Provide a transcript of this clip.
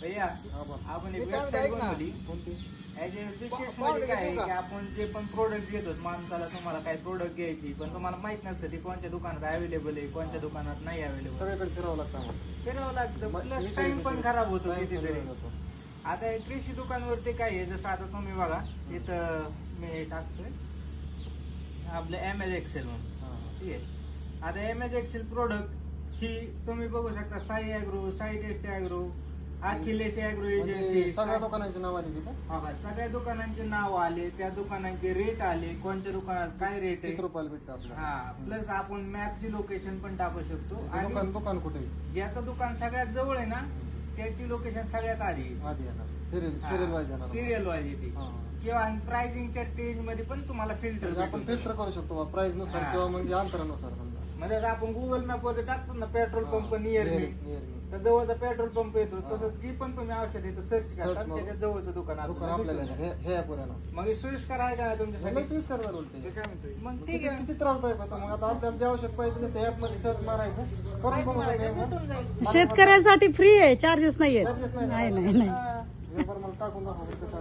भैया हा बोल. आपण एक मी काय वेबसाईट म्हणतो ऐक ना. बनवली. कोणती? विशेष म्हणजे काय आहे की आपण जे पण प्रोडक्ट घेतो माणसाला तुम्हाला काही प्रोडक्ट घ्यायची पण तुम्हाला माहित नसतं ती कोणत्या दुकानात अवेलेबल आहे कोणत्या दुकानात नाही अवेलेबल सगळीकडे फिरावं लागतं आम्हाला. फिरावं लागतं मग प्लस विचार टाइम विचार. पण खराब होतो Time पण कितीतरी. वेळ जातो. आता हे कृषी दुकानवरती काय आहे जसं आता तुम्ही बघा इथं मी टाकतोय आपलं एमएज एक्सेल म्हणून हा. ठीक आहे. आता एमएज एक्सेल प्रोडक्ट ही तुम्ही बघू शकता Sai agro Sai taste agro Akhilesh agro म्हणजे एजन्सी सगळ्या दुकानांची नाव आली तिथं. सगळ्या दुकानांचे नाव आले त्या दुकानांचे रेट आले कोणत्या दुकानात काय रेट किती आहे रुपयाला भेटतं आपल्याला? हा प्लस आपण मॅपची लोकेशन पण टाकू शकतो ते आणि दुकान कुठे आहे? ज्याचं दुकान सगळ्यात जवळ आहे ना त्याची लोकेशन सगळ्यात आधी आधी येणार सिरियल वाईज येणार. सिरियल वाईज येते हा. किंवा प्राइसिंगच्या स्टेज मध्ये पण तुम्हाला म्हणजे फिल्टर आपण फिल्टर करू शकतो प्राइस नुसार हा. किंवा म्हणजे अंतरानुसार समजा. म्हणजे आता आपण गुगल मॅप वर टाकतो ना petrol pump near me near me. तर जवळचा पेट्रोल पंप येतो हा. तसंच जी पण तुम्ही औषध येतं सर्च करता Search मारून. त्याच्या जवळचं दुकान दुकान आपल्याला आपल्याला भेटून जातं. हे ऍप वर येणार. मग हे सोयीस्कर आहे का लय तुमच्यासाठी सोयीस्कर झालं उलट ते हे. काय म्हणतोय मग किती ठीक आहे किती त्रासदायक होतं मग आता आपल्याला जे आवश्यक पाहिजे नसतं ऍप मध्ये सर्च मारायचं करून माहिती बघू मारायचं, भेटून जाईल. शेतकऱ्यांसाठी फ्री आहे, चार्जेस नाहीये. Charges नाही. नाही नाही नाही. हा. व्यापार मला टाकून दाखव कसं असतं.